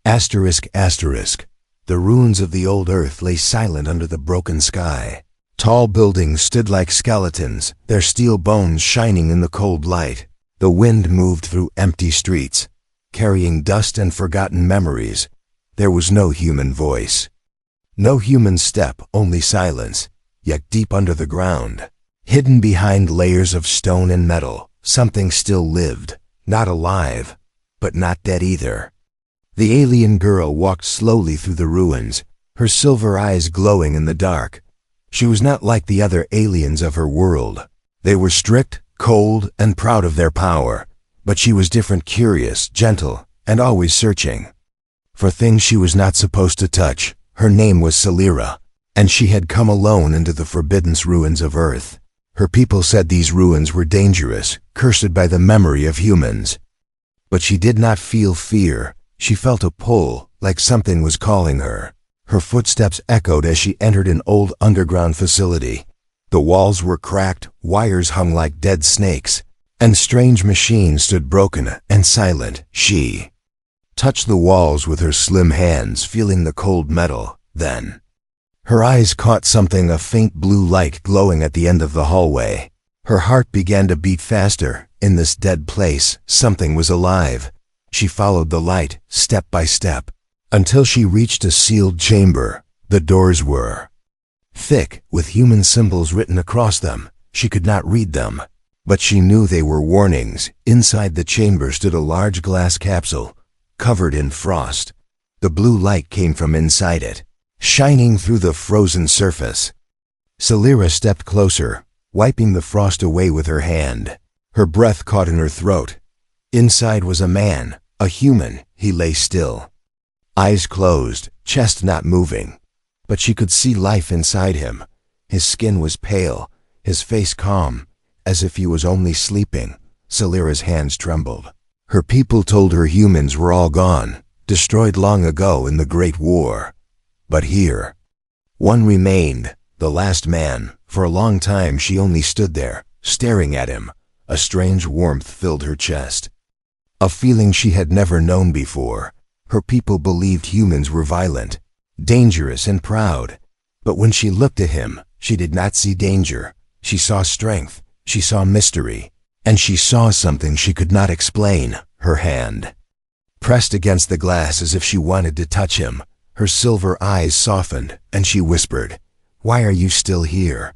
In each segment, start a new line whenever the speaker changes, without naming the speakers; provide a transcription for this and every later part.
Asterisk, asterisk. The ruins of the old Earth lay silent under the broken sky. Tall buildings stood like skeletons, their steel bones shining in the cold light. The wind moved through empty streets, carrying dust and forgotten memories. There was no human voice. No human step, only silence. Yet deep under the ground, hidden behind layers of stone and metal, something still lived, not alive, but not dead either. The alien girl walked slowly through the ruins, her silver eyes glowing in the dark. She was not like the other aliens of her world. They were strict, cold, and proud of their power, but she was different, curious, gentle, and always searching for things she was not supposed to touch. Her name was Celira, and she had come alone into the forbidden ruins of Earth. Her people said these ruins were dangerous, cursed by the memory of humans. But she did not feel fear. She felt a pull, like something was calling her. Her footsteps echoed as she entered an old underground facility. The walls were cracked, wires hung like dead snakes, and strange machines stood broken and silent. She touched the walls with her slim hands, feeling the cold metal. Then her eyes caught something, a faint blue light glowing at the end of the hallway. Her heart began to beat faster. In this dead place, something was alive. She followed the light, step by step, until she reached a sealed chamber. The doors were thick, with human symbols written across them. She could not read them, but she knew they were warnings. Inside the chamber stood a large glass capsule, covered in frost. The blue light came from inside it, shining through the frozen surface. Celira stepped closer, wiping the frost away with her hand. Her breath caught in her throat. Inside was a man, a human. He lay still, eyes closed, chest not moving, but she could see life inside him. His skin was pale, his face calm, as if he was only sleeping. Celira's hands trembled. Her people told her humans were all gone, destroyed long ago in the Great War. But here, one remained, the last man. For a long time she only stood there, staring at him. A strange warmth filled her chest, a feeling she had never known before. Her people believed humans were violent, dangerous, and proud. But when she looked at him, she did not see danger. She saw strength, she saw mystery, and she saw something she could not explain. Her hand pressed against the glass as if she wanted to touch him. Her silver eyes softened, and she whispered, "Why are you still here?"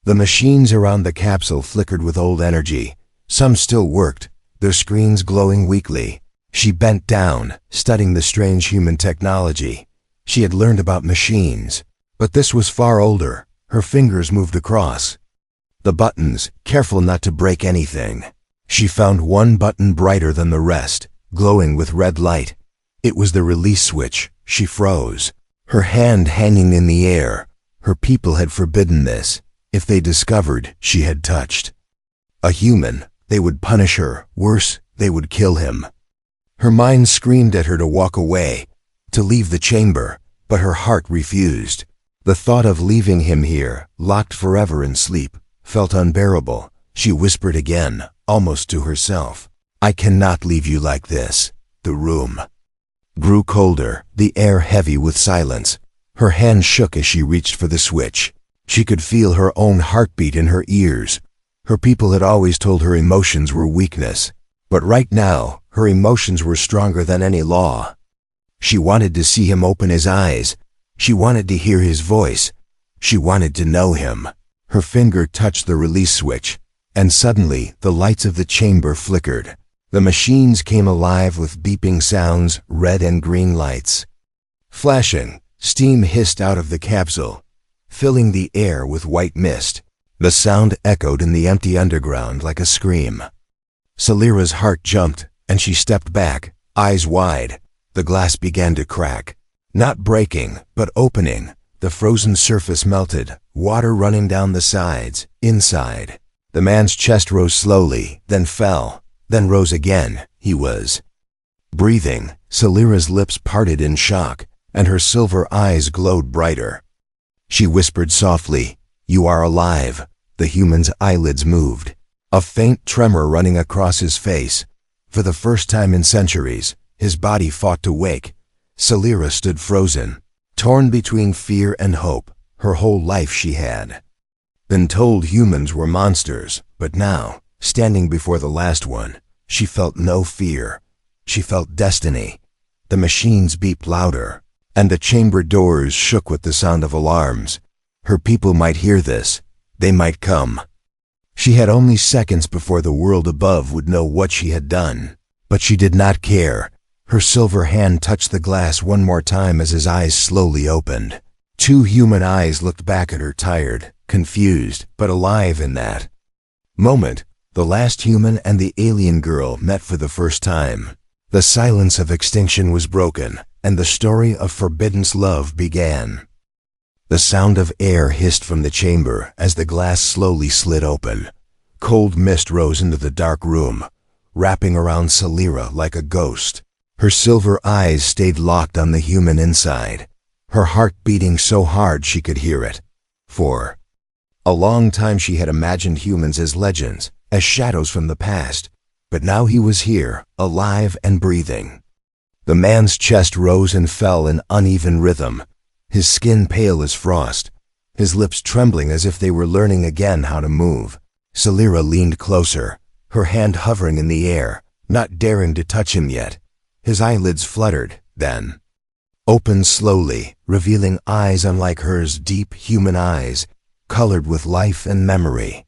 The machines around the capsule flickered with old energy. Some still worked, their screens glowing weakly. She bent down, studying the strange human technology. She had learned about machines, but this was far older. Her fingers moved across the buttons, careful not to break anything. She found one button brighter than the rest, glowing with red light. It was the release switch. She froze, her hand hanging in the air. Her people had forbidden this. If they discovered she had touched a human, they would punish her. Worse, they would kill him. Her mind screamed at her to walk away, to leave the chamber, but her heart refused. The thought of leaving him here, locked forever in sleep, felt unbearable. She whispered again, almost to herself, "I cannot leave you like this." The room grew colder, the air heavy with silence. Her hand shook as she reached for the switch. She could feel her own heartbeat in her ears. Her people had always told her emotions were weakness, but right now, her emotions were stronger than any law. She wanted to see him open his eyes. She wanted to hear his voice. She wanted to know him. Her finger touched the release switch, and suddenly the lights of the chamber flickered. The machines came alive with beeping sounds, red and green lights flashing. Steam hissed out of the capsule, filling the air with white mist. The sound echoed in the empty underground like a scream. Celira's heart jumped, and she stepped back, eyes wide. The glass began to crack, not breaking, but opening. The frozen surface melted, water running down the sides. Inside, the man's chest rose slowly, then fell, then rose again. He was breathing. Celira's lips parted in shock, and her silver eyes glowed brighter. She whispered softly, "You are alive." The human's eyelids moved, a faint tremor running across his face. For the first time in centuries, his body fought to wake, Salira stood frozen, torn between fear and hope. Her whole life she had been told humans were monsters, but now, standing before the last one, she felt no fear. She felt destiny. The machines beeped louder, and the chamber doors shook with the sound of alarms. Her people might hear this. They might come. She had only seconds before the world above would know what she had done. But she did not care. Her silver hand touched the glass one more time as his eyes slowly opened. 2 human eyes looked back at her, tired, confused, but alive in that moment. The last human and the alien girl met for the first time. The silence of extinction was broken, and the story of forbidden love began. The sound of air hissed from the chamber as the glass slowly slid open. Cold mist rose into the dark room, wrapping around Salira like a ghost. Her silver eyes stayed locked on the human inside, her heart beating so hard she could hear it. For a long time she had imagined humans as legends, as shadows from the past, but now he was here, alive and breathing. The man's chest rose and fell in uneven rhythm, his skin pale as frost, his lips trembling as if they were learning again how to move. Salira leaned closer, her hand hovering in the air, not daring to touch him yet. His eyelids fluttered, then opened slowly, revealing eyes unlike hers, deep human eyes, colored with life and memory.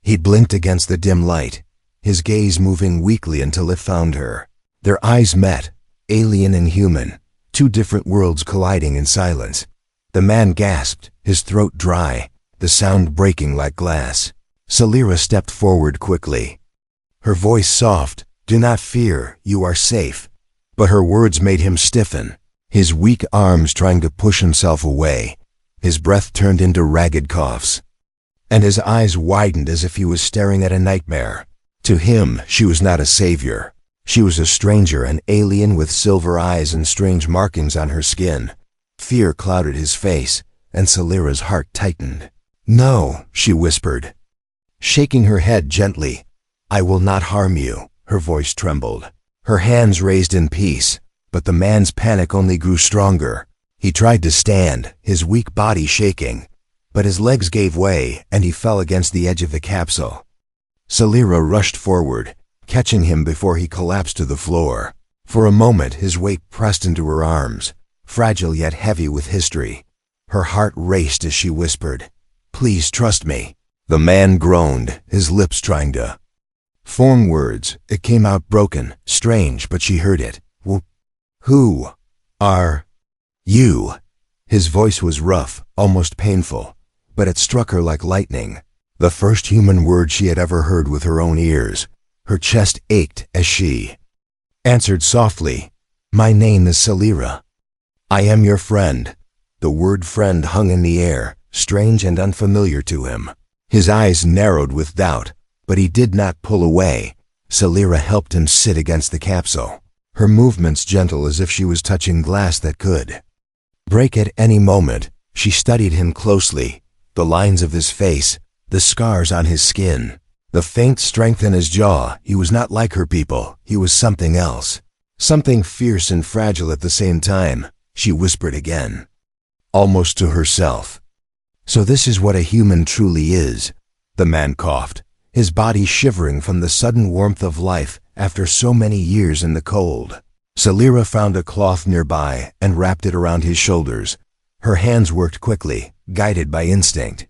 He blinked against the dim light, his gaze moving weakly until it found her. Their eyes met, alien and human, 2 different worlds colliding in silence. The man gasped, his throat dry, the sound breaking like glass. Salira stepped forward quickly, her voice soft. "Do not fear, you are safe." But her words made him stiffen, his weak arms trying to push himself away. His breath turned into ragged coughs, and his eyes widened as if he was staring at a nightmare. To him, she was not a savior. She was a stranger, an alien with silver eyes and strange markings on her skin. Fear clouded his face, and Salira's heart tightened. "No," she whispered, shaking her head gently. "I will not harm you." Her voice trembled, her hands raised in peace, but the man's panic only grew stronger. He tried to stand, his weak body shaking, but his legs gave way and he fell against the edge of the capsule. Salira rushed forward, catching him before he collapsed to the floor. For a moment his weight pressed into her arms, fragile yet heavy with history. Her heart raced as she whispered, "Please trust me." The man groaned, his lips trying to form words. It came out broken, strange, but she heard it. "Who are you?" His voice was rough, almost painful, but it struck her like lightning. The first human word she had ever heard with her own ears. Her chest ached as she answered softly, "My name is Salira. I am your friend." The word friend hung in the air, strange and unfamiliar to him. His eyes narrowed with doubt, but he did not pull away. Salira helped him sit against the capsule, her movements gentle as if she was touching glass that could break at any moment. She studied him closely, the lines of his face, the scars on his skin, the faint strength in his jaw. He was not like her people. He was something else, something fierce and fragile at the same time. She whispered again, almost to herself, "So this is what a human truly is." The man coughed, his body shivering from the sudden warmth of life after so many years in the cold. Salira found a cloth nearby and wrapped it around his shoulders. Her hands worked quickly, guided by instinct.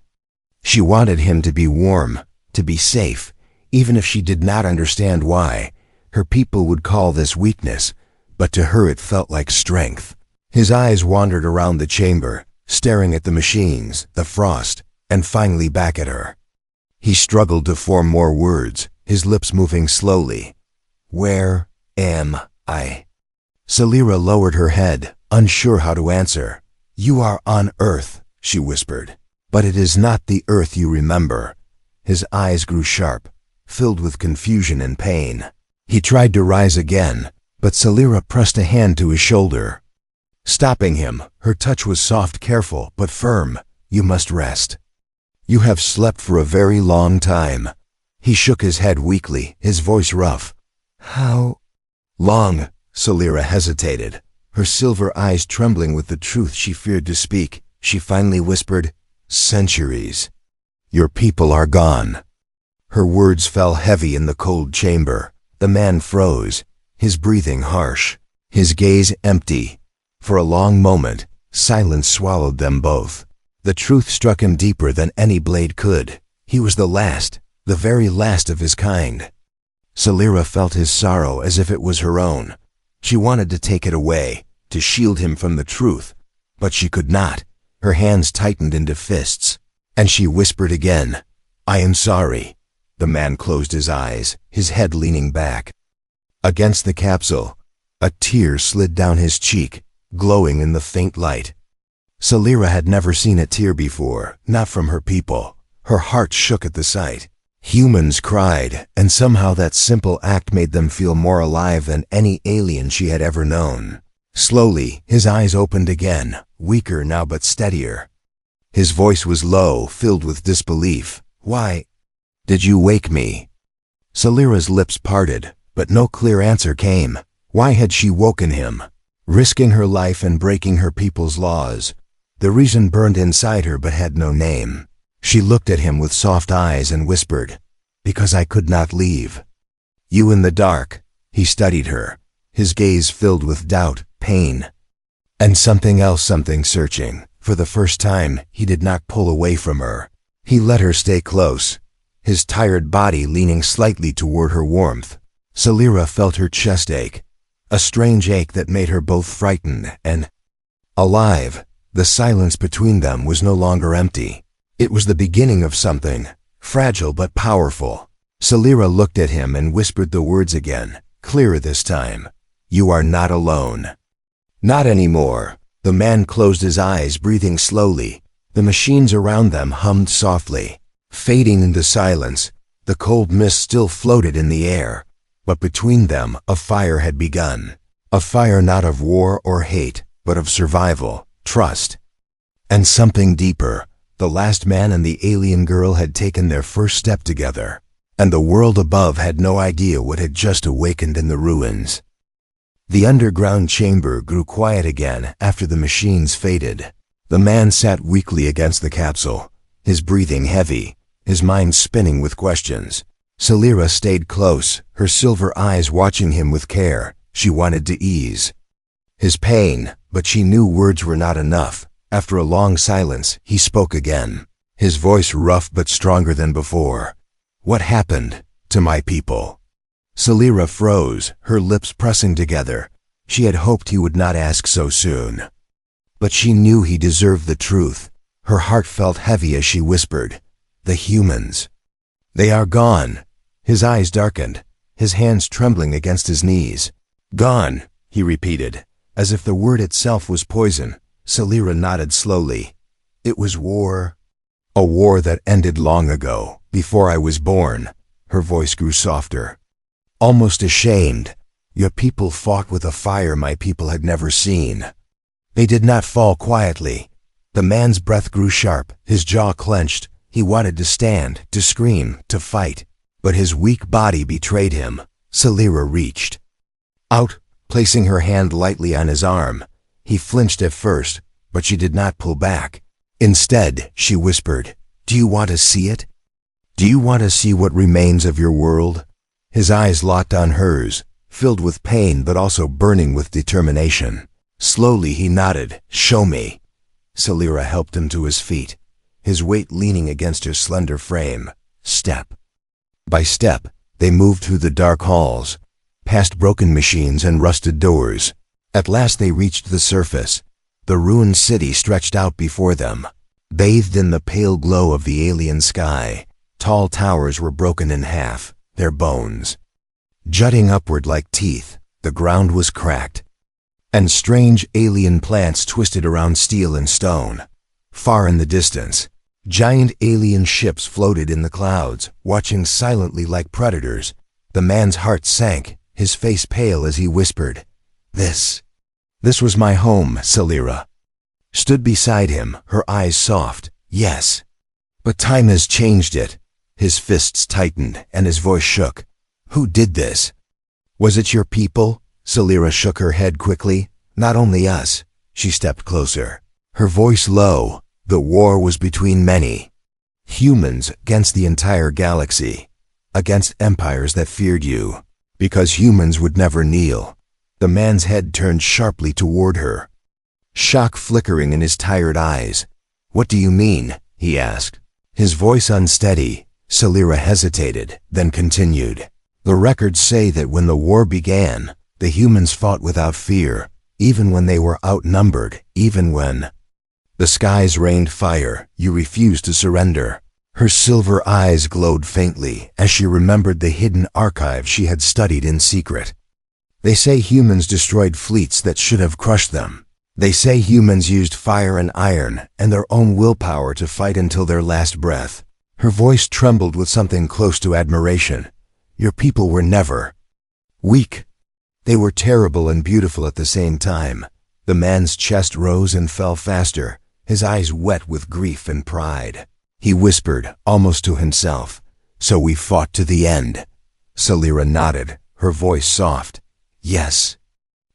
She wanted him to be warm, to be safe, even if she did not understand why. Her people would call this weakness, but to her it felt like strength. His eyes wandered around the chamber, staring at the machines, the frost, and finally back at her. He struggled to form more words, his lips moving slowly. "Where am I?" Salira lowered her head, unsure how to answer. "You are on Earth," she whispered, "but it is not the Earth you remember." His eyes grew sharp, filled with confusion and pain. He tried to rise again, but Salira pressed a hand to his shoulder, stopping him. Her touch was soft, careful, but firm. "You must rest. You have slept for a very long time." He shook his head weakly, his voice rough. "How long?" Salira hesitated. Her silver eyes trembling with the truth she feared to speak, she finally whispered, "Centuries. Your people are gone." Her words fell heavy in the cold chamber. The man froze, his breathing harsh, his gaze empty. For a long moment, silence swallowed them both. The truth struck him deeper than any blade could. He was the last, the very last of his kind. Salira felt his sorrow as if it was her own. She wanted to take it away, to shield him from the truth, but she could not. Her hands tightened into fists, and she whispered again, "I am sorry." The man closed his eyes, his head leaning back. Against the capsule, a tear slid down his cheek, glowing in the faint light. Salira had never seen a tear before, not from her people. Her heart shook at the sight. Humans cried, and somehow that simple act made them feel more alive than any alien she had ever known. Slowly, his eyes opened again, weaker now but steadier. His voice was low, filled with disbelief. "Why did you wake me?" Salira's lips parted, but no clear answer came. Why had she woken him? Risking her life and breaking her people's laws. The reason burned inside her but had no name. She looked at him with soft eyes and whispered, "Because I could not leave." "You in the dark." He studied her, his gaze filled with doubt, pain, and something else, something searching. For the first time, he did not pull away from her. He let her stay close, his tired body leaning slightly toward her warmth. Salira felt her chest ache, a strange ache that made her both frightened and alive. The silence between them was no longer empty. It was the beginning of something, fragile but powerful. Salira looked at him and whispered the words again, clearer this time. "You are not alone." "Not anymore." The man closed his eyes, breathing slowly. The machines around them hummed softly, fading into silence. The cold mist still floated in the air, but between them a fire had begun. A fire not of war or hate, but of survival, trust, and something deeper. The last man and the alien girl had taken their first step together, and the world above had no idea what had just awakened in the ruins. The underground chamber grew quiet again after the machines faded. The man sat weakly against the capsule, his breathing heavy, his mind spinning with questions. Salira stayed close, her silver eyes watching him with care. She wanted to ease his pain, but she knew words were not enough. After a long silence, he spoke again, his voice rough but stronger than before. "What happened to my people?" Salira froze, her lips pressing together. She had hoped he would not ask so soon, but she knew he deserved the truth. Her heart felt heavy as she whispered, "The humans. They are gone." His eyes darkened, his hands trembling against his knees. "Gone," he repeated, as if the word itself was poison. Salira nodded slowly. "It was war. A war that ended long ago, before I was born." Her voice grew softer, almost ashamed. "Your people fought with a fire my people had never seen. They did not fall quietly." The man's breath grew sharp, his jaw clenched. He wanted to stand, to scream, to fight, but his weak body betrayed him. Salira reached out, placing her hand lightly on his arm. He flinched at first, but she did not pull back. Instead, she whispered, "Do you want to see it? Do you want to see what remains of your world?" His eyes locked on hers, filled with pain but also burning with determination. Slowly he nodded. "Show me." Salira helped him to his feet, his weight leaning against her slender frame. Step by step, they moved through the dark halls, past broken machines and rusted doors. At last they reached the surface. The ruined city stretched out before them, bathed in the pale glow of the alien sky. Tall towers were broken in half, their bones jutting upward like teeth. The ground was cracked, and strange alien plants twisted around steel and stone. Far in the distance, giant alien ships floated in the clouds, watching silently like predators. The man's heart sank, his face pale as he whispered, This was my home." Salira stood beside him, her eyes soft. "Yes, but time has changed it." His fists tightened and his voice shook. "Who did this? Was it your people?" Salira shook her head quickly, Not only us. She stepped closer. Her voice low. The war was between many. Humans against the entire galaxy. Against empires that feared you. Because humans would never kneel. The man's head turned sharply toward her. Shock flickering in his tired eyes. "What do you mean?" he asked. His voice unsteady. Salira hesitated, then continued. "The records say that when the war began, the humans fought without fear, even when they were outnumbered, even when the skies rained fire, you refused to surrender." Her silver eyes glowed faintly as she remembered the hidden archive she had studied in secret. "They say humans destroyed fleets that should have crushed them. They say humans used fire and iron and their own willpower to fight until their last breath." Her voice trembled with something close to admiration. "Your people were never weak. They were terrible and beautiful at the same time." The man's chest rose and fell faster, his eyes wet with grief and pride. He whispered, almost to himself, "So we fought to the end." Salira nodded, her voice soft. "Yes.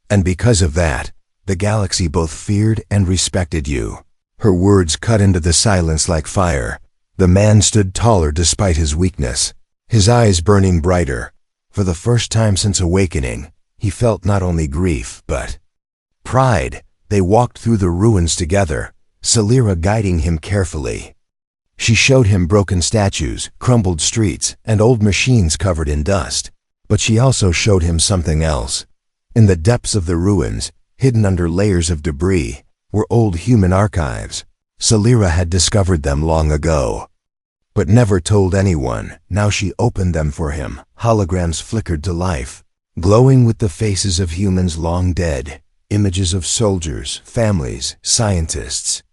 And because of that, the galaxy both feared and respected you." Her words cut into the silence like fire. The man stood taller despite his weakness, his eyes burning brighter. For the first time since awakening, he felt not only grief, but pride. They walked through the ruins together, Salira guiding him carefully. She showed him broken statues, crumbled streets, and old machines covered in dust. But she also showed him something else. In the depths of the ruins, hidden under layers of debris, were old human archives. Salira had discovered them long ago, but never told anyone. Now she opened them for him. Holograms flickered to life, glowing with the faces of humans long dead. Images of soldiers, families, scientists,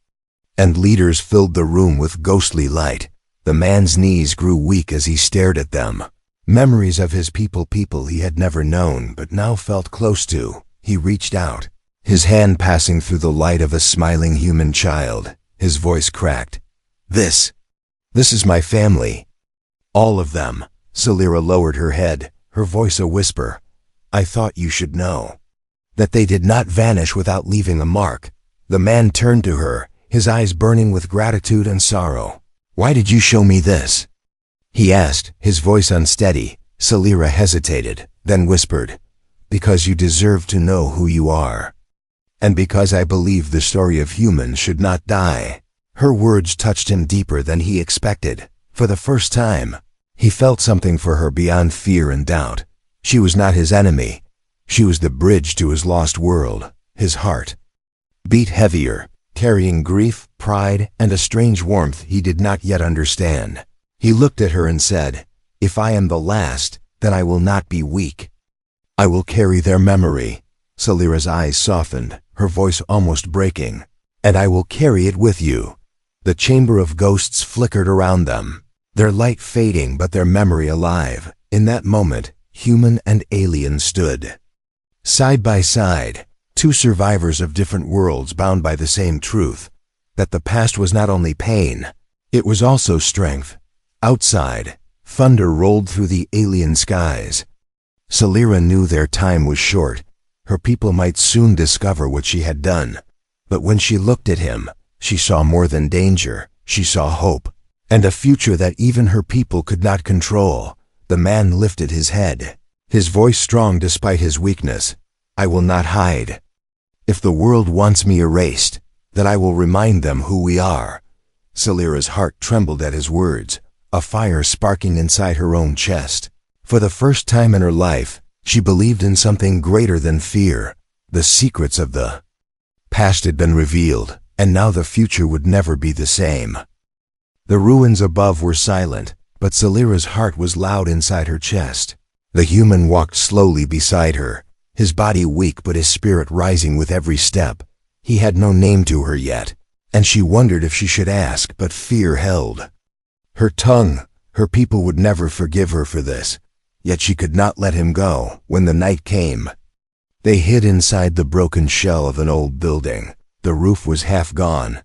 and leaders filled the room with ghostly light. The man's knees grew weak as he stared at them. Memories of his people he had never known but now felt close to. He reached out, his hand passing through the light of a smiling human child. His voice cracked. This is my family. All of them." Salira lowered her head, her voice a whisper. "I thought you should know that they did not vanish without leaving a mark." The man turned to her, his eyes burning with gratitude and sorrow. "Why did you show me this?" he asked, his voice unsteady. Salira hesitated, then whispered, "Because you deserve to know who you are. And because I believe the story of humans should not die." Her words touched him deeper than he expected. For the first time, he felt something for her beyond fear and doubt. She was not his enemy. She was the bridge to his lost world. His heart beat heavier, carrying grief, pride, and a strange warmth he did not yet understand. He looked at her and said, "If I am the last, then I will not be weak. I will carry their memory." Salira's eyes softened, her voice almost breaking. "And I will carry it with you." The chamber of ghosts flickered around them, their light fading but their memory alive. In that moment, human and alien stood side by side, two survivors of different worlds bound by the same truth, that the past was not only pain, it was also strength. Outside, thunder rolled through the alien skies. Salira knew their time was short. Her people might soon discover what she had done. But when she looked at him, she saw more than danger. She saw hope, and a future that even her people could not control. The man lifted his head, his voice strong despite his weakness. "I will not hide. If the world wants me erased, then I will remind them who we are." Salira's heart trembled at his words, a fire sparking inside her own chest. For the first time in her life, she believed in something greater than fear. The secrets of the past had been revealed, and now the future would never be the same. The ruins above were silent, but Salira's heart was loud inside her chest. The human walked slowly beside her, his body weak but his spirit rising with every step. He had no name to her yet, and she wondered if she should ask, but fear held her tongue. Her people would never forgive her for this, yet she could not let him go. When the night came, they hid inside the broken shell of an old building. The roof was half gone,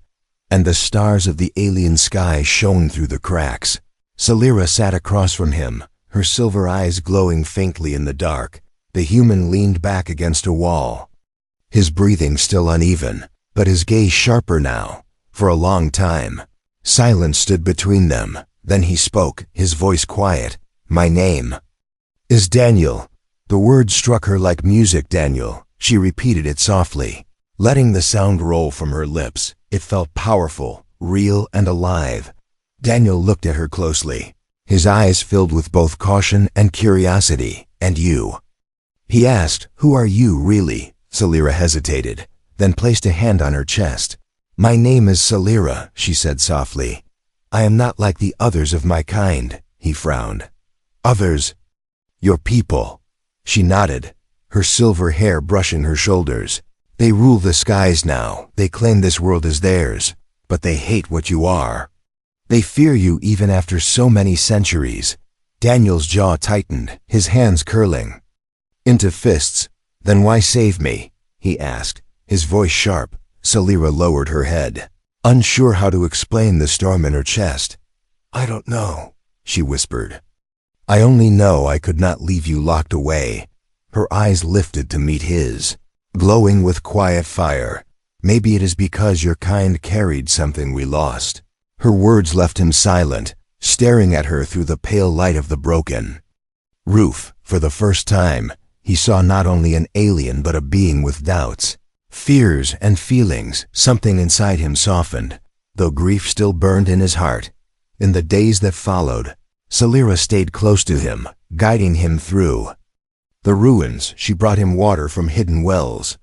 and the stars of the alien sky shone through the cracks. Salira sat across from him, her silver eyes glowing faintly in the dark. The human leaned back against a wall, his breathing still uneven, but his gaze sharper now. For a long time, silence stood between them. Then he spoke, his voice quiet. "My name is Daniel." The word struck her like music. Daniel. She repeated it softly, letting the sound roll from her lips. It felt powerful, real, and alive. Daniel looked at her closely, his eyes filled with both caution and curiosity. "And you?" he asked. "Who are you, really?" Celira hesitated, then placed a hand on her chest. "My name is Celira," she said softly. "I am not like the others of my kind," he frowned. "Others? Your people?" She nodded, her silver hair brushing her shoulders. "They rule the skies now. They claim this world is theirs, but they hate what you are. They fear you even after so many centuries." Daniel's jaw tightened, his hands curling into fists. "Then why save me?" he asked, his voice sharp. Celira lowered her head, unsure how to explain the storm in her chest. "I don't know," she whispered. "I only know I could not leave you locked away." Her eyes lifted to meet his, glowing with quiet fire. "Maybe it is because your kind carried something we lost." Her words left him silent, staring at her through the pale light of the broken roof. For the first time, he saw not only an alien but a being with doubts, fears, and feelings. Something inside him softened, though grief still burned in his heart. In the days that followed, Celira stayed close to him, guiding him through the ruins. She brought him water from hidden wells,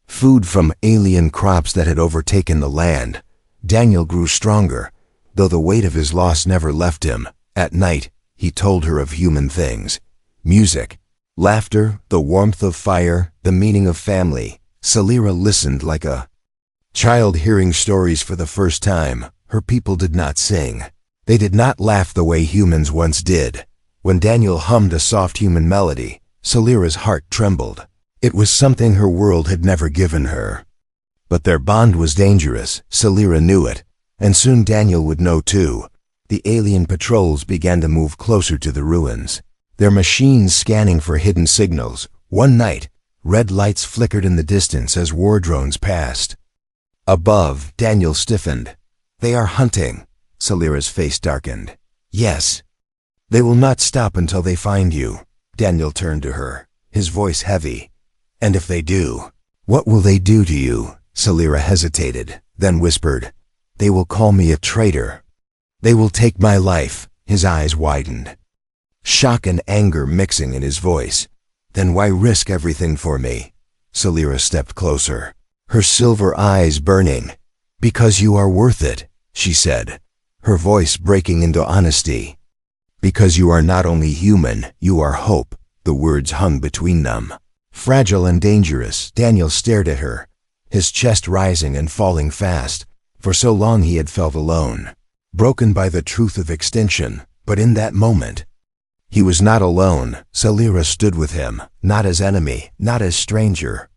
food from alien crops that had overtaken the land. Daniel grew stronger, though the weight of his loss never left him. At night, he told her of human things: music, laughter, the warmth of fire, the meaning of family. Celira listened like a child hearing stories for the first time. Her people did not sing. They did not laugh the way humans once did. When Daniel hummed a soft human melody, Celira's heart trembled. It was something her world had never given her. But their bond was dangerous. Celira knew it, and soon Daniel would know too. The alien patrols began to move closer to the ruins, their machines scanning for hidden signals. One night, red lights flickered in the distance as war drones passed. Above, Daniel stiffened. "They are hunting." Celira's face darkened. "Yes. They will not stop until they find you." Daniel turned to her, his voice heavy. "And if they do, what will they do to you?" Celira hesitated, then whispered, "They will call me a traitor. They will take my life." His eyes widened, shock and anger mixing in his voice. "Then why risk everything for me?" Celira stepped closer, her silver eyes burning. "Because you are worth it," she said, her voice breaking into honesty. "Because you are not only human, you are hope." The words hung between them, fragile and dangerous. Daniel stared at her, his chest rising and falling fast. For so long he had felt alone, broken by the truth of extinction. But in that moment, he was not alone. Celira stood with him, not as enemy, not as stranger,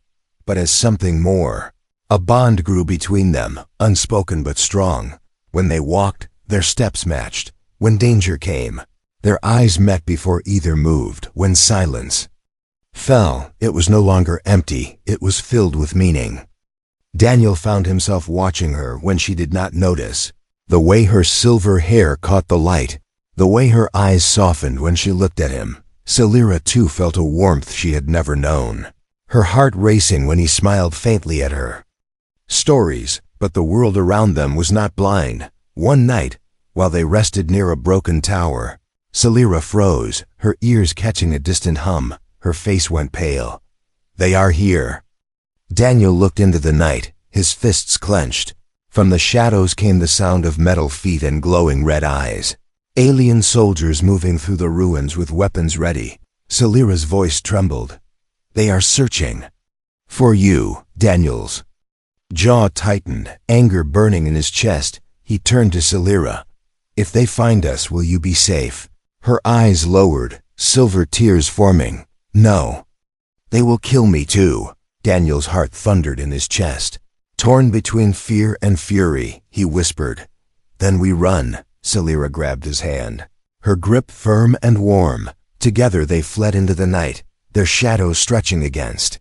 but as something more. A bond grew between them, unspoken but strong. When they walked, their steps matched. When danger came, their eyes met before either moved. When silence fell, it was no longer empty, it was filled with meaning. Daniel found himself watching her when she did not notice. The way her silver hair caught the light, the way her eyes softened when she looked at him. Celira too felt a warmth she had never known, her heart racing when he smiled faintly at her. Stories, but the world around them was not blind. One night, while they rested near a broken tower, Celira froze, her ears catching a distant hum. Her face went pale. "They are here." Daniel looked into the night, his fists clenched. From the shadows came the sound of metal feet and glowing red eyes. Alien soldiers moving through the ruins with weapons ready. Celira's voice trembled. "They are searching for you." Daniel's jaw tightened, anger burning in his chest. He turned to Celira. "If they find us, will you be safe?" Her eyes lowered, silver tears forming. "No. They will kill me too." Daniel's heart thundered in his chest. Torn between fear and fury, he whispered, "Then we run." Celira grabbed his hand, her grip firm and warm. Together they fled into the night, their shadows stretching against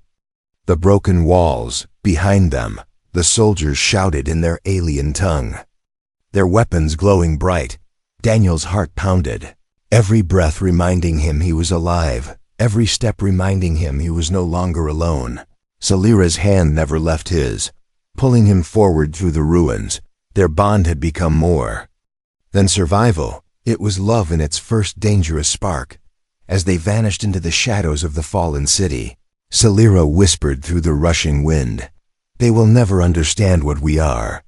The broken walls, behind them, the soldiers shouted in their alien tongue. Their weapons glowing bright, Daniel's heart pounded. Every breath reminding him he was alive, every step reminding him he was no longer alone. Salira's hand never left his, pulling him forward through the ruins. Their bond had become more than survival. It was love in its first dangerous spark. As they vanished into the shadows of the fallen city, Salira whispered through the rushing wind, "They will never understand what we are.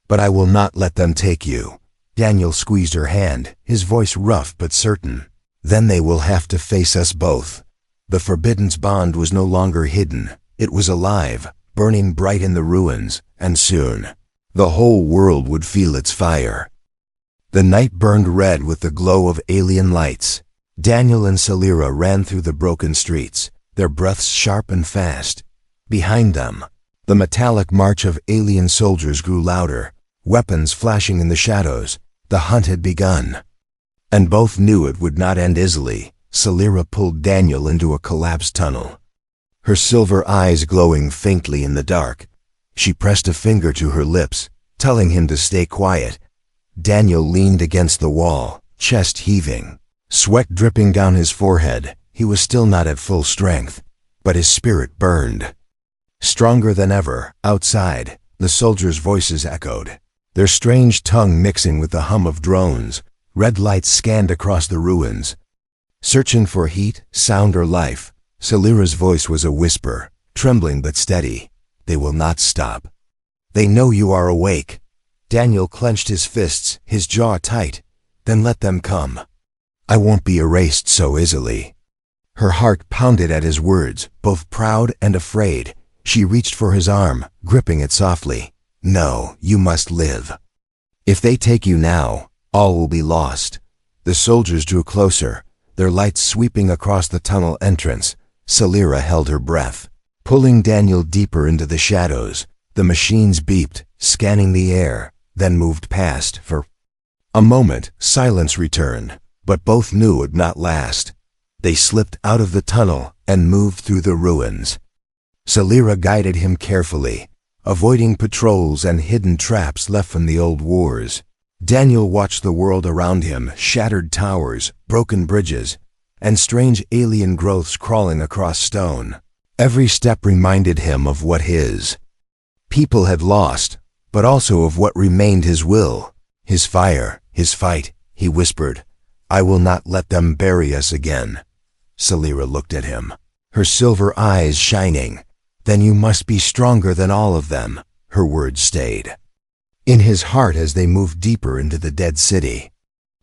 But I will not let them take you." Daniel squeezed her hand, his voice rough but certain. "Then they will have to face us both." The Forbidden's bond was no longer hidden. It was alive, burning bright in the ruins, and soon, the whole world would feel its fire. The night burned red with the glow of alien lights. Daniel and Salira ran through the broken streets, their breaths sharp and fast. Behind them, the metallic march of alien soldiers grew louder, weapons flashing in the shadows. The hunt had begun. And both knew it would not end easily. Salira pulled Daniel into a collapsed tunnel, her silver eyes glowing faintly in the dark. She pressed a finger to her lips, telling him to stay quiet. Daniel leaned against the wall, chest heaving, sweat dripping down his forehead. He was still not at full strength, but his spirit burned. Stronger than ever, outside, the soldiers' voices echoed, their strange tongue mixing with the hum of drones. Red lights scanned across the ruins, searching for heat, sound, or life. Salira's voice was a whisper, trembling but steady. "They will not stop. They know you are awake." Daniel clenched his fists, his jaw tight. "Then let them come. I won't be erased so easily." Her heart pounded at his words, both proud and afraid. She reached for his arm, gripping it softly. "No, you must live. If they take you now, all will be lost." The soldiers drew closer, their lights sweeping across the tunnel entrance. Salira held her breath, pulling Daniel deeper into the shadows. The machines beeped, scanning the air, then moved past. For a moment, silence returned, but both knew it would not last. They slipped out of the tunnel and moved through the ruins. Salira guided him carefully, avoiding patrols and hidden traps left from the old wars. Daniel watched the world around him, shattered towers, broken bridges, and strange alien growths crawling across stone. Every step reminded him of what his people had lost, but also of what remained his will, his fire, his fight. He whispered, "I will not let them bury us again." Salira looked at him, her silver eyes shining. "Then you must be stronger than all of them." Her words stayed in his heart as they moved deeper into the dead city.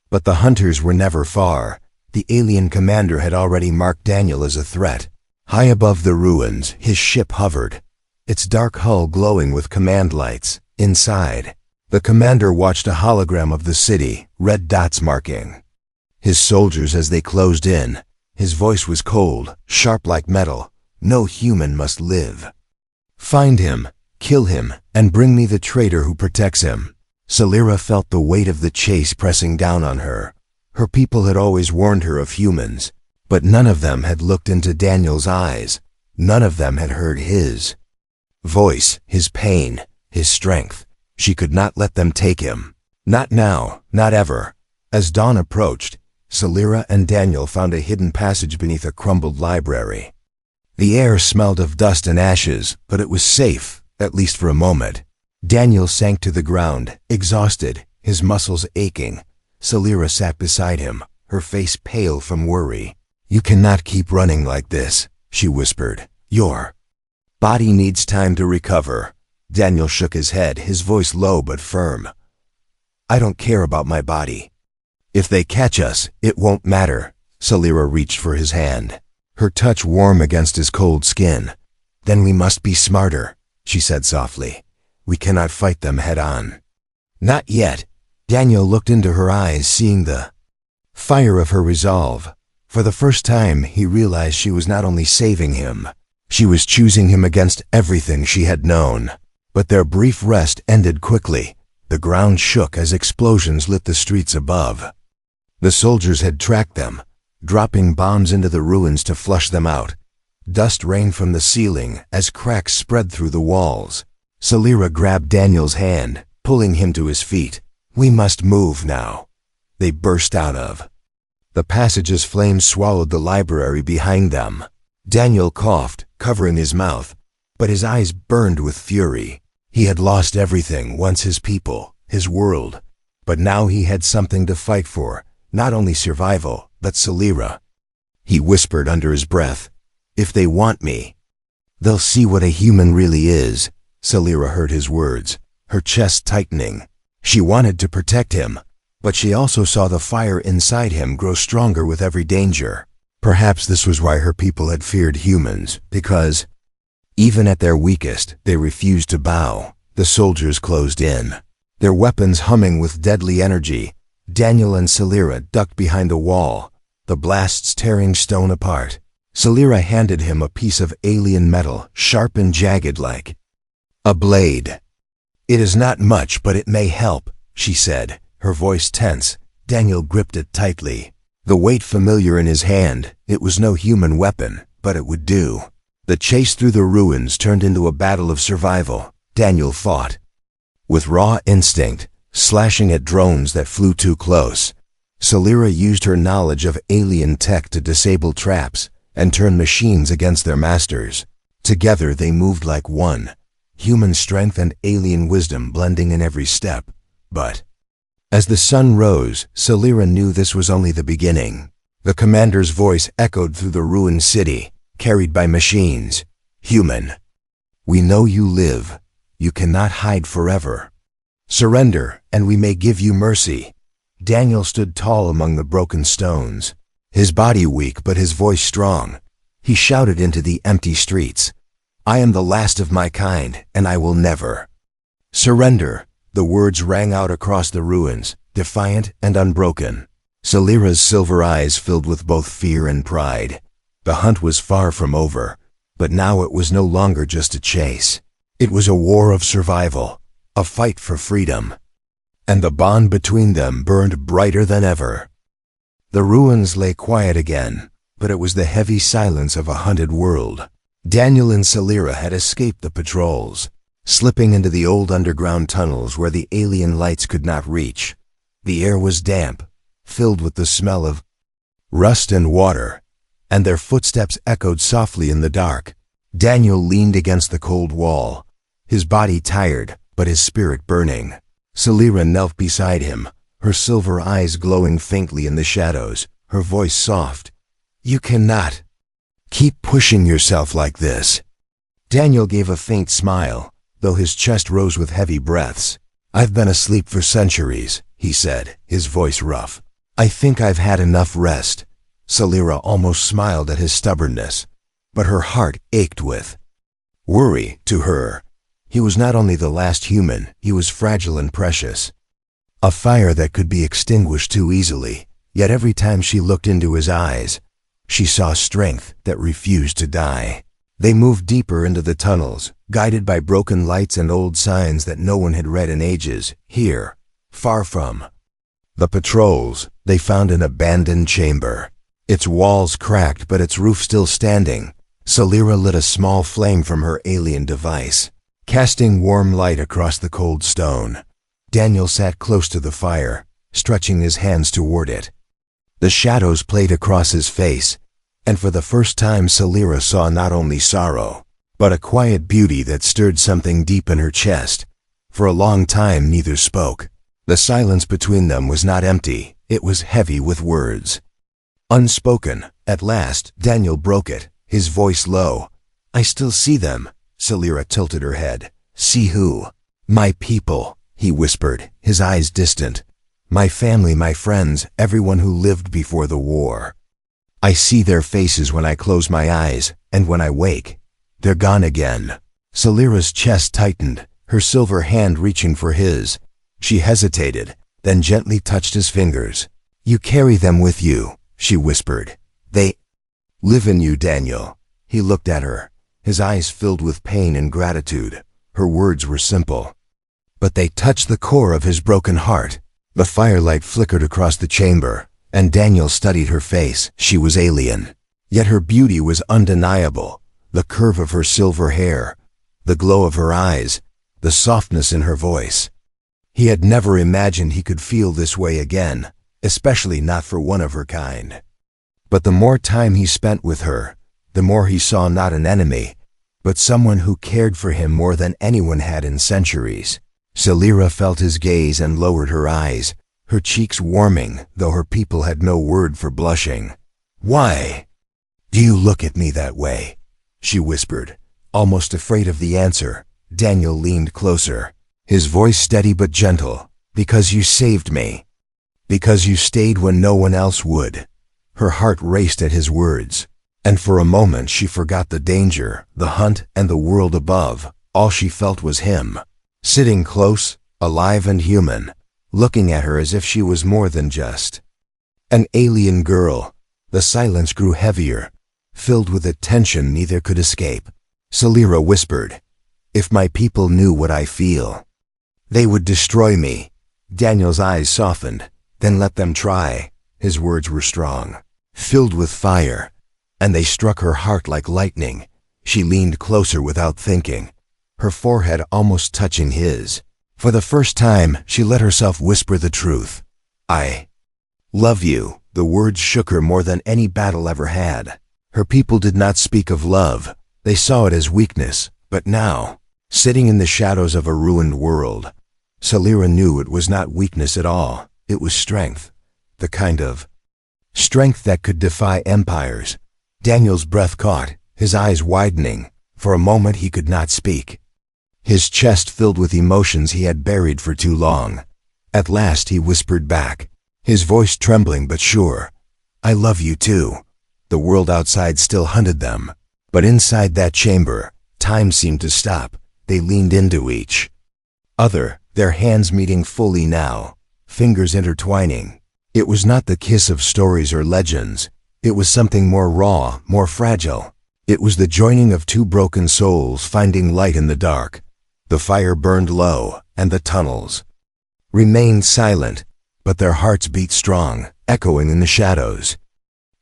But the hunters were never far. The alien commander had already marked Daniel as a threat. High above the ruins, his ship hovered, its dark hull glowing with command lights. Inside, the commander watched a hologram of the city, red dots marking his soldiers as they closed in. His voice was cold, sharp like metal. "No human must live. Find him, kill him, and bring me the traitor who protects him." Salira felt the weight of the chase pressing down on her. Her people had always warned her of humans, but none of them had looked into Daniel's eyes. None of them had heard his voice, his pain, his strength. She could not let them take him. Not now, not ever. As dawn approached, Salira and Daniel found a hidden passage beneath a crumbled library. The air smelled of dust and ashes, but it was safe, at least for a moment. Daniel sank to the ground, exhausted, his muscles aching. Salira sat beside him, her face pale from worry. "You cannot keep running like this," she whispered. "Your body needs time to recover." Daniel shook his head, his voice low but firm. "I don't care about my body. If they catch us, it won't matter." Salira reached for his hand, her touch warm against his cold skin. "Then we must be smarter," she said softly. "We cannot fight them head on." "Not yet." Daniel looked into her eyes, seeing the fire of her resolve. For the first time, he realized she was not only saving him, she was choosing him against everything she had known. But their brief rest ended quickly. The ground shook as explosions lit the streets above. The soldiers had tracked them, dropping bombs into the ruins to flush them out. Dust rained from the ceiling as cracks spread through the walls. Salira grabbed Daniel's hand, pulling him to his feet. "We must move now." They burst out of the passage as flames swallowed the library behind them. Daniel coughed, covering his mouth, but his eyes burned with fury. He had lost everything once, his people, his world, but now he had something to fight for, not only survival, but Salira. He whispered under his breath, "If they want me, they'll see what a human really is." Salira heard his words, her chest tightening. She wanted to protect him, but she also saw the fire inside him grow stronger with every danger. Perhaps this was why her people had feared humans, because even at their weakest, they refused to bow. The soldiers closed in, their weapons humming with deadly energy. Daniel and Salira ducked behind a wall, the blasts tearing stone apart. Salira handed him a piece of alien metal, sharp and jagged like a blade. "It is not much, but it may help," she said, her voice tense. Daniel gripped it tightly, the weight familiar in his hand. It was no human weapon, but it would do. The chase through the ruins turned into a battle of survival. Daniel fought with raw instinct, slashing at drones that flew too close. Salira used her knowledge of alien tech to disable traps and turn machines against their masters. Together they moved like one, human strength and alien wisdom blending in every step. But as the sun rose, Salira knew this was only the beginning. The commander's voice echoed through the ruined city, carried by machines. "Human, we know you live. You cannot hide forever. Surrender, and we may give you mercy." Daniel stood tall among the broken stones, his body weak but his voice strong. He shouted into the empty streets, "I am the last of my kind, and I will never surrender." The words rang out across the ruins, defiant and unbroken. Salira's silver eyes filled with both fear and pride. The hunt was far from over, but now it was no longer just a chase. It was a war of survival, a fight for freedom, and the bond between them burned brighter than ever. The ruins lay quiet again, but it was the heavy silence of a hunted world. Daniel and Salira had escaped the patrols, slipping into the old underground tunnels where the alien lights could not reach. The air was damp, filled with the smell of rust and water, and their footsteps echoed softly in the dark. Daniel leaned against the cold wall, his body tired, but his spirit burning. Salira knelt beside him, her silver eyes glowing faintly in the shadows, her voice soft. "You cannot keep pushing yourself like this." Daniel gave a faint smile, though his chest rose with heavy breaths. "I've been asleep for centuries," he said, his voice rough. "I think I've had enough rest." Salira almost smiled at his stubbornness, but her heart ached with worry. To her, he was not only the last human, he was fragile and precious. A fire that could be extinguished too easily, yet every time she looked into his eyes, she saw strength that refused to die. They moved deeper into the tunnels, guided by broken lights and old signs that no one had read in ages. Here, far from the patrols, they found an abandoned chamber. Its walls cracked, but its roof still standing. Salira lit a small flame from her alien device, casting warm light across the cold stone. Daniel sat close to the fire, stretching his hands toward it. The shadows played across his face, and for the first time Salira saw not only sorrow, but a quiet beauty that stirred something deep in her chest. For a long time neither spoke. The silence between them was not empty, it was heavy with words, unspoken. At last, Daniel broke it, his voice low. "I still see them." Salira tilted her head. "See who?" "My people," he whispered, his eyes distant. "My family, my friends, everyone who lived before the war. I see their faces when I close my eyes, and when I wake, they're gone again." Salira's chest tightened, her silver hand reaching for his. She hesitated, then gently touched his fingers. "You carry them with you," she whispered. "They live in you, Daniel." He looked at her, his eyes filled with pain and gratitude. Her words were simple, but they touched the core of his broken heart. The firelight flickered across the chamber, and Daniel studied her face. She was alien, Yet her beauty was undeniable. The curve of her silver hair, the glow of her eyes, the softness in her voice. He had never imagined he could feel this way again, especially not for one of her kind. But the more time he spent with her, the more he saw not an enemy, but someone who cared for him more than anyone had in centuries. Celira felt his gaze and lowered her eyes, her cheeks warming, though her people had no word for blushing. "Why do you look at me that way?" she whispered, almost afraid of the answer. Daniel leaned closer, his voice steady but gentle. "Because you saved me. Because you stayed when no one else would." Her heart raced at his words, and for a moment she forgot the danger, the hunt, and the world above. All she felt was him, sitting close, alive and human, looking at her as if she was more than just an alien girl. The silence grew heavier, filled with a tension neither could escape. Celira whispered, "If my people knew what I feel, they would destroy me." Daniel's eyes softened. "Then let them try." His words were strong, filled with fire, and they struck her heart like lightning. She leaned closer without thinking, her forehead almost touching his. For the first time, she let herself whisper the truth. "I love you." The words shook her more than any battle ever had. Her people did not speak of love. They saw it as weakness. But now, sitting in the shadows of a ruined world, Celira knew it was not weakness at all. It was strength. The kind of strength that could defy empires. Daniel's breath caught, his eyes widening. For a moment he could not speak, his chest filled with emotions he had buried for too long. At last he whispered back, his voice trembling but sure, "I love you too." The world outside still hunted them, but inside that chamber, time seemed to stop. They leaned into each other, their hands meeting fully now, fingers intertwining. It was not the kiss of stories or legends. It was something more raw, more fragile. It was the joining of two broken souls finding light in the dark. The fire burned low, and the tunnels remained silent, but their hearts beat strong, echoing in the shadows.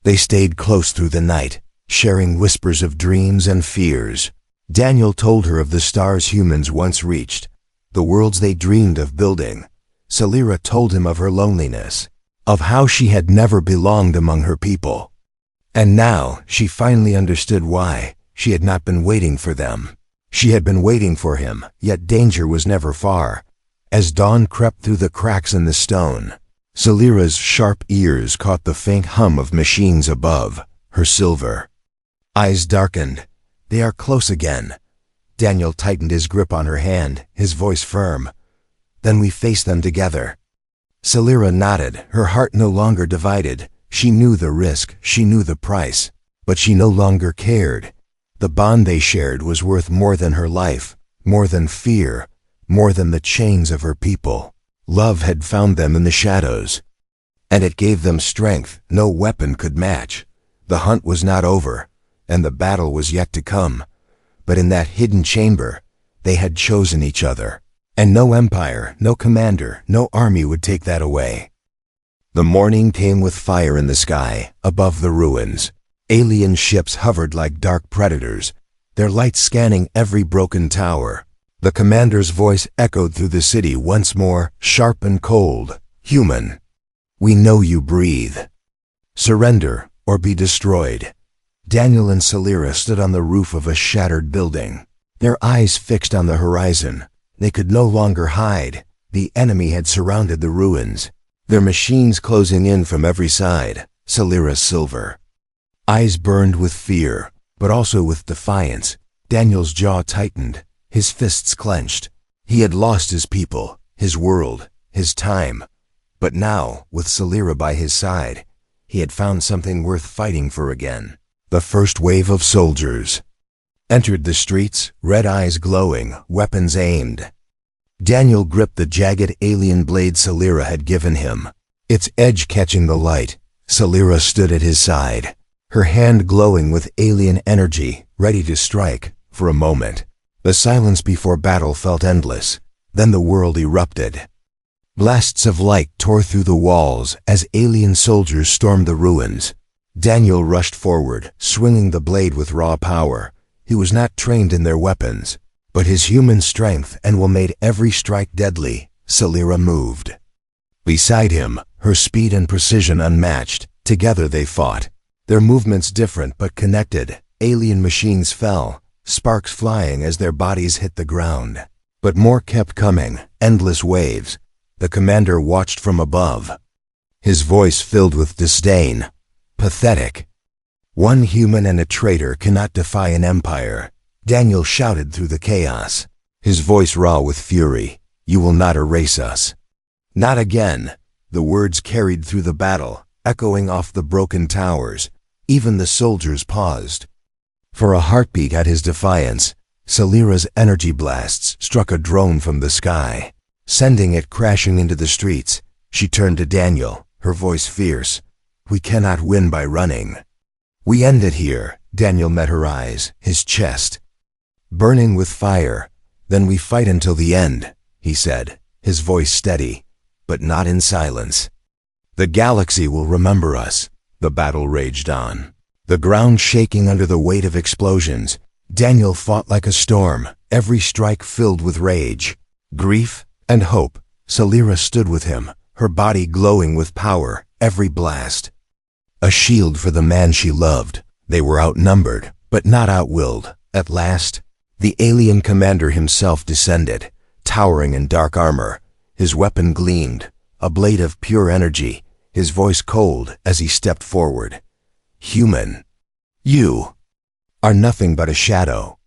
They stayed close through the night, sharing whispers of dreams and fears. Daniel told her of the stars humans once reached, the worlds they dreamed of building. Celira told him of her loneliness, of how she had never belonged among her people. And now she finally understood why. She had not been waiting for them. She had been waiting for him, yet danger was never far. As dawn crept through the cracks in the stone, Celira's sharp ears caught the faint hum of machines above. Her silver eyes darkened. "They are close again." Daniel tightened his grip on her hand, his voice firm. "Then we face them together." Celira nodded, her heart no longer divided. She knew the risk, she knew the price, but she no longer cared. The bond they shared was worth more than her life, more than fear, more than the chains of her people. Love had found them in the shadows, and it gave them strength no weapon could match. The hunt was not over, and the battle was yet to come. But in that hidden chamber, they had chosen each other, and no empire, no commander, no army would take that away. The morning came with fire in the sky, above the ruins. Alien ships hovered like dark predators, their lights scanning every broken tower. The commander's voice echoed through the city once more, sharp and cold. "Human, we know you breathe. Surrender or be destroyed." Daniel and Celira stood on the roof of a shattered building, their eyes fixed on the horizon. They could no longer hide. The enemy had surrounded the ruins, their machines closing in from every side. Celira's silver eyes burned with fear, but also with defiance. Daniel's jaw tightened, his fists clenched. He had lost his people, his world, his time. But now, with Celira by his side, he had found something worth fighting for again. The first wave of soldiers entered the streets, red eyes glowing, weapons aimed. Daniel gripped the jagged alien blade Celira had given him, its edge catching the light. Celira stood at his side, her hand glowing with alien energy, ready to strike. For a moment, the silence before battle felt endless. Then the world erupted. Blasts of light tore through the walls as alien soldiers stormed the ruins. Daniel rushed forward, swinging the blade with raw power. He was not trained in their weapons, but his human strength and will made every strike deadly. Celira moved. Beside him, her speed and precision unmatched. Together they fought. Their movements different but connected. Alien machines fell, sparks flying as their bodies hit the ground. But more kept coming, endless waves. The commander watched from above, his voice filled with disdain. Pathetic. One human and a traitor cannot defy an empire. Daniel shouted through the chaos, his voice raw with fury. You will not erase us. Not again. The words carried through the battle, echoing off the broken towers. Even the soldiers paused. For a heartbeat at his defiance, Celira's energy blasts struck a drone from the sky, sending it crashing into the streets. She turned to Daniel, her voice fierce. We cannot win by running. We end it here. Daniel met her eyes, his chest burning with fire. Then we fight until the end, he said, his voice steady, but not in silence. The galaxy will remember us. The battle raged on, the ground shaking under the weight of explosions. Daniel fought like a storm, every strike filled with rage, grief, and hope. Celira stood with him, her body glowing with power, every blast a shield for the man she loved. They were outnumbered, but not outwilled. At last, the alien commander himself descended, towering in dark armor. His weapon gleamed, a blade of pure energy, his voice cold as he stepped forward. Human, you are nothing but a shadow.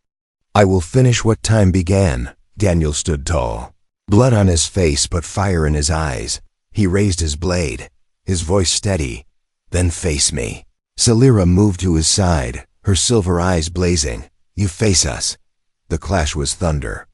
I will finish what time began. Daniel stood tall, blood on his face but fire in his eyes. He raised his blade, his voice steady. Then face me. Celira moved to his side, her silver eyes blazing. You face us. The clash was thunder.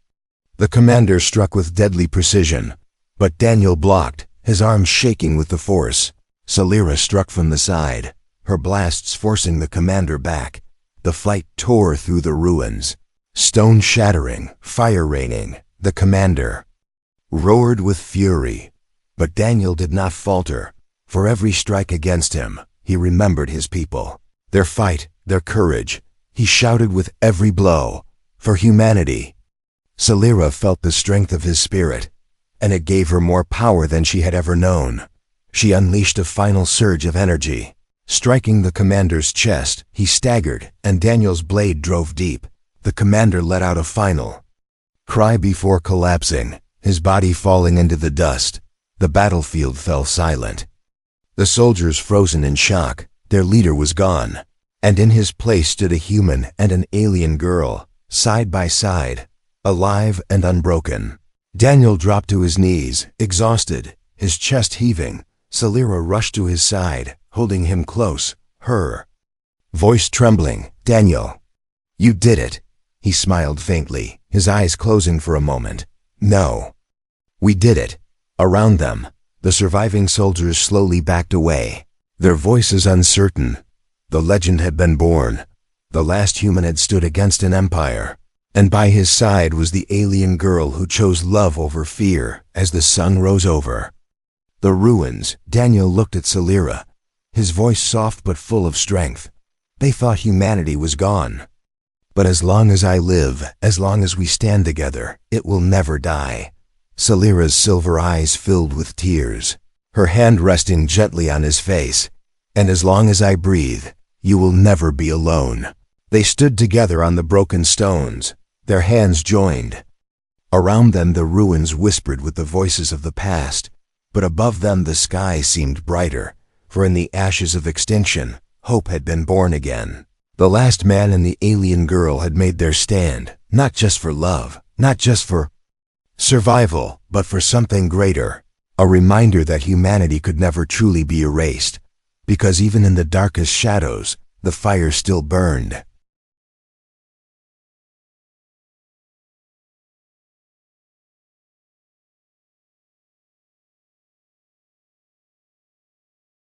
The commander struck with deadly precision, but Daniel blocked, his arms shaking with the force. Celira struck from the side, her blasts forcing the commander back. The fight tore through the ruins, stone shattering, fire raining. The commander roared with fury, but Daniel did not falter. For every strike against him, he remembered his people, their fight, their courage. He shouted with every blow, for humanity. Celira felt the strength of his spirit, and it gave her more power than she had ever known. She unleashed a final surge of energy. Striking the commander's chest, he staggered, and Daniel's blade drove deep. The commander let out a final cry before collapsing, his body falling into the dust. The battlefield fell silent. The soldiers frozen in shock. Their leader was gone, and in his place stood a human and an alien girl, side by side, alive and unbroken. Daniel dropped to his knees, exhausted, his chest heaving. Celira rushed to his side, holding him close, her voice trembling. Daniel, you did it. He smiled faintly, his eyes closing for a moment. No. We did it. Around them, the surviving soldiers slowly backed away, their voices uncertain. The legend had been born. The last human had stood against an empire, and by his side was the alien girl who chose love over fear. As the sun rose over the ruins, Daniel looked at Celira, his voice soft but full of strength. They thought humanity was gone. But as long as I live, as long as we stand together, it will never die. Celira's silver eyes filled with tears, her hand resting gently on his face. And as long as I breathe, you will never be alone. They stood together on the broken stones, their hands joined. Around them the ruins whispered with the voices of the past, but above them the sky seemed brighter, for in the ashes of extinction, hope had been born again. The last man and the alien girl had made their stand, not just for love, not just for survival, but for something greater, a reminder that humanity could never truly be erased, because even in the darkest shadows, the fire still burned.